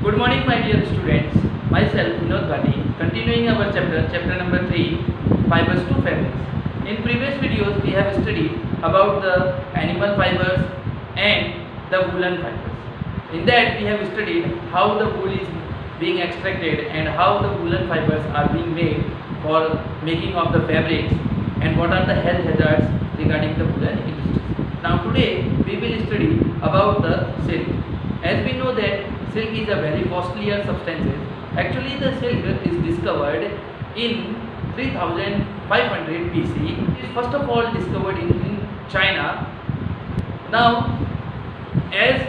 Good morning, my dear students. Myself, Vinod Bhatti, continuing our chapter number 3, fibers to fabrics. In previous videos, we have studied about the animal fibers and the woolen fibers. In that, we have studied how the wool is being extracted and how the woolen fibers are being made for making of the fabrics and what are the health hazards regarding the woolen industry. Now today, we will study about the silk. As we know that silk is a very costlier substance. Actually, the silk is discovered in 3500 BC. It is first of all discovered in China. Now, as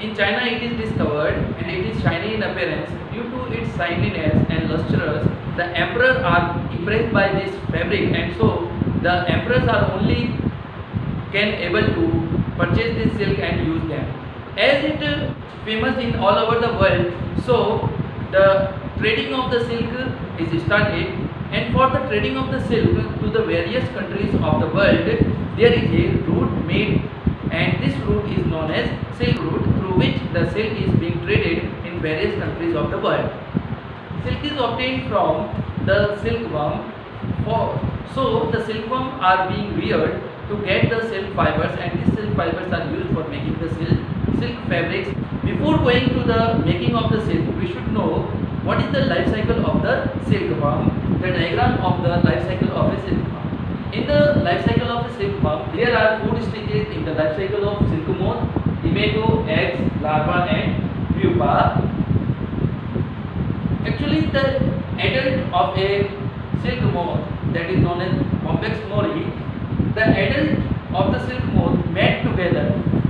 in China it is discovered and it is shiny in appearance, due to its shininess and lustrous, the emperors are impressed by this fabric, and so the emperors are only can able to purchase this silk and use them. As it is famous in all over the world, so the trading of the silk is started, and for the trading of the silk to the various countries of the world, there is a route made, and this route is known as silk route, through which the silk is being traded in various countries of the world. Silk is obtained from the silkworm, so the silkworm are being reared to get the silk fibers, and these silk fibers are used for making the silk fabrics. Before going to the making of the silk, we should know what is the life cycle of the silkworm, the diagram of the life cycle of a silkworm. In the life cycle of the silkworm, there are 4 stages in the life cycle of silk moth: imago, eggs, larva and pupa. Actually, the adult of a silk moth, that is known as Bombyx mori, the adult of the silk moth met together,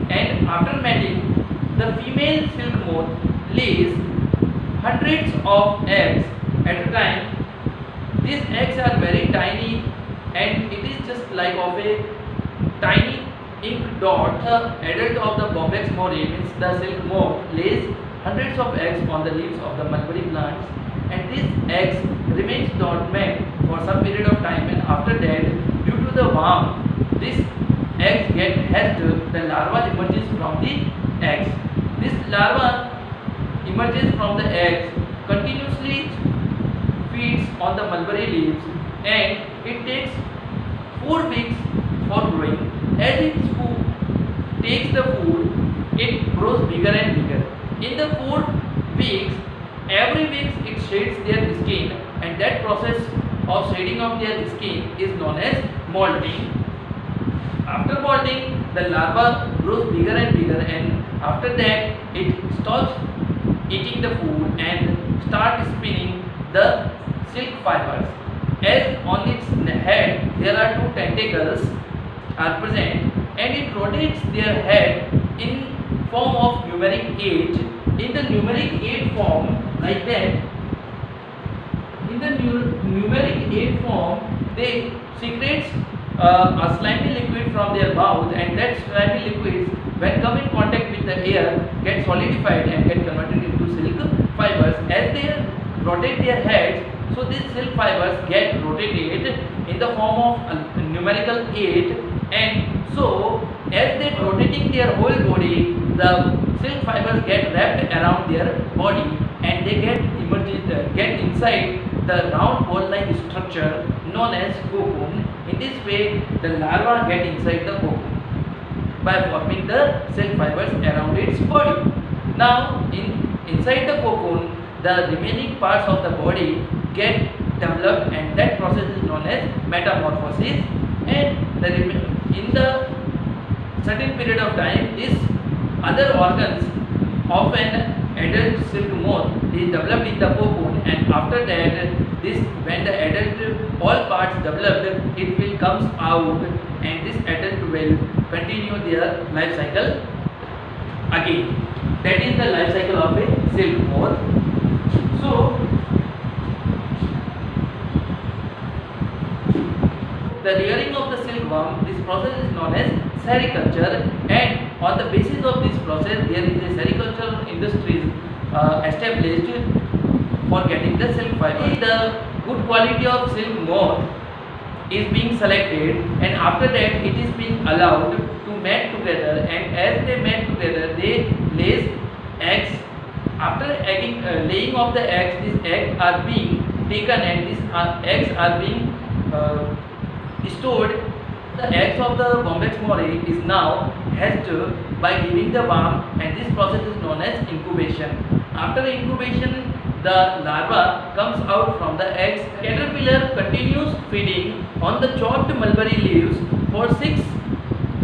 and after mating, the female silk moth lays hundreds of eggs at a time. These eggs are very tiny, and it is just like of a tiny ink dot. The adult of the Bombyx mori, means the silk moth, lays hundreds of eggs on the leaves of the mulberry plants, and these eggs remains dormant for some period of time, and after that, due to the warmth, these eggs get hatched. The larva emerges from the eggs. This larva emerges from the eggs, continuously feeds on the mulberry leaves, and it takes 4 weeks for growing. As it takes the food, it grows bigger and bigger. In the 4 weeks, every week it shades their skin, and that process of shading of their skin is known as molting. After molting, the larva grows bigger and bigger, and after that it stops eating the food and starts spinning the silk fibers. As on its head there are 2 tentacles are present, and it rotates their head in form of numeric 8. In the numeric 8 form, like that, in the numeric 8 form, they secretes a slimy liquid from their mouth, and that slimy liquids, when come in contact with the air, get solidified and get converted into silk fibers. As they rotate their heads, so these silk fibers get rotated in the form of numerical 8, and so as they rotating their whole body, the silk fibers get wrapped around their body, and they get inside the round ball-like structure known as cocoon. In this way, the larva get inside the cocoon by forming the silk fibers around its body. Now, inside the cocoon, the remaining parts of the body get developed, and that process is known as metamorphosis. And in the certain period of time, these other organs of an adult silk moth is developed in the cocoon, and after that, when the adult all parts developed, it will comes out, and this adult will continue their life cycle again. That is the life cycle of a silk moth. So the rearing of the silkworm, this process is known as sericulture, and on the basis of this process, there is a sericultural industries established for getting the silk fiber. The good quality of silk moth is being selected, and after that it is being allowed to mate together, and as they mate together, they lays eggs. After after laying of the eggs, these eggs are being taken and these eggs are being stored. The eggs of the Bombyx mori is now hatched by giving the worm, and this process is known as incubation. After incubation, the larva comes out from the eggs. Caterpillar continues feeding on the chopped mulberry leaves for 6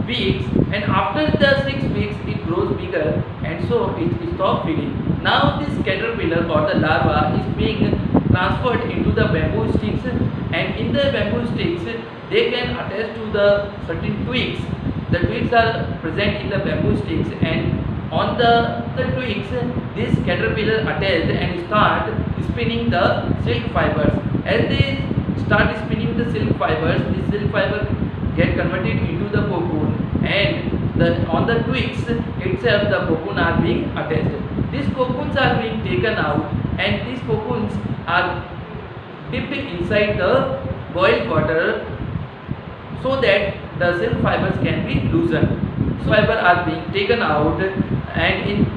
weeks, and after the 6 weeks it grows bigger, and so it stops feeding. Now this caterpillar or the larva is being transferred into the bamboo sticks, and in the bamboo sticks they can attach to the certain twigs. The twigs are present in the bamboo sticks, and on the twigs this caterpillar attached and start spinning the silk fibers. As they start spinning the silk fibers, this silk fiber get converted into the cocoon, and on the twigs itself the cocoon are being attached. These cocoons are being taken out, and these cocoons are dipped inside the boiled water so that the silk fibers can be loosened. So fibers are being taken out, and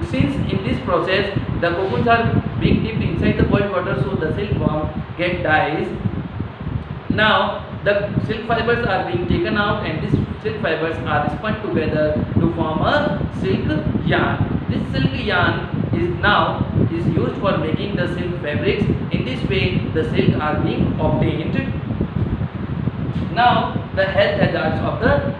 since in this process the cocoons are being dipped inside the boiled water, so the silkworm get dies. Now the silk fibers are being taken out, and these silk fibers are spun together to form a silk yarn. This silk yarn is used for making the silk fabrics. In this way the silk are being obtained. Now the health hazards of the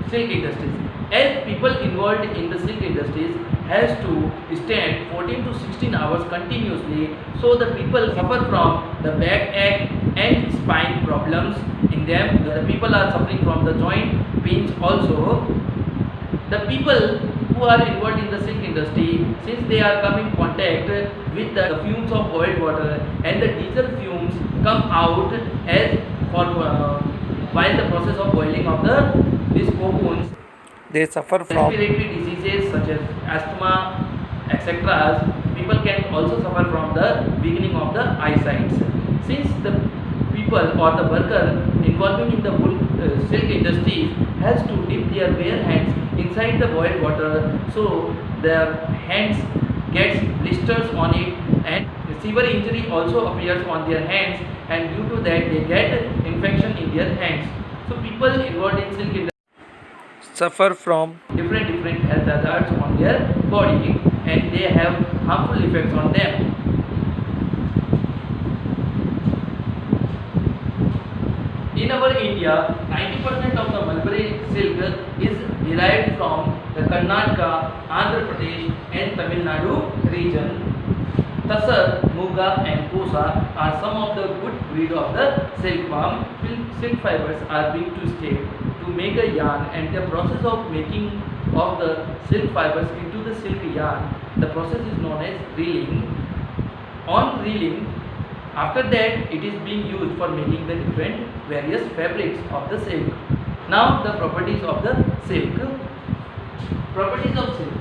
silk industries. As people involved in the silk industries has to stand 14 to 16 hours continuously, so the people suffer from the backache and spine problems in them. The people are suffering from the joint pains also. The people who are involved in the silk industry, since they are come in contact with the fumes of boiled water, and the diesel fumes come out as for while the process of boiling of these cocoons, they suffer from respiratory diseases such as asthma, etc. People can also suffer from the weakening of the eyesight. Since the people or the worker involving in the silk industry has to dip their bare hands inside the boiled water, so their hands gets blisters on it, and severe injury also appears on their hands, and due to that they get infection in their hands. So people involved in silk industry suffer from different health hazards on their body, and they have harmful effects on them. In our India, 90% of the mulberry silk is derived from the Karnataka, Andhra Pradesh and Tamil Nadu region. Tasar, Muga and Kosa are some of the good breed of the silkworm. Silk fibers are being twisted to make a yarn, and the process of making of the silk fibers into the silk yarn, the process is known as reeling. On reeling, after that it is being used for making the different various fabrics of the silk. Now the properties of the silk. Properties of silk.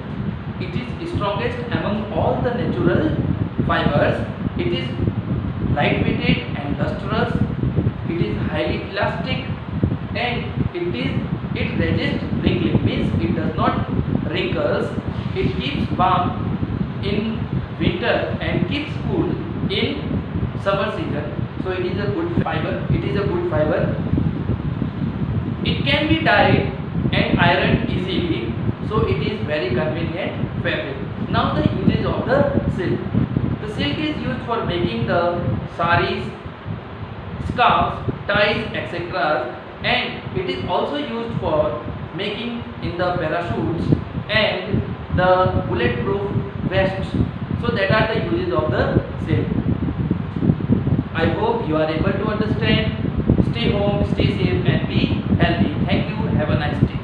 It is strongest among all the natural fibers. It is lightweighted and lustrous. It is highly elastic, and it resists wrinkling, means it does not wrinkles. It keeps warm in winter and keeps cool in summer season. So it is a good fiber. It can be dyed and ironed easily, so it is very convenient fabric. Now the uses of the silk. The silk is used for making the saris, scarves, ties, etc. And it is also used for making in the parachutes and the bulletproof vests. So that are the uses of the silk. I hope you are able to understand. Stay home, stay safe and be healthy. Thank you. Have a nice day.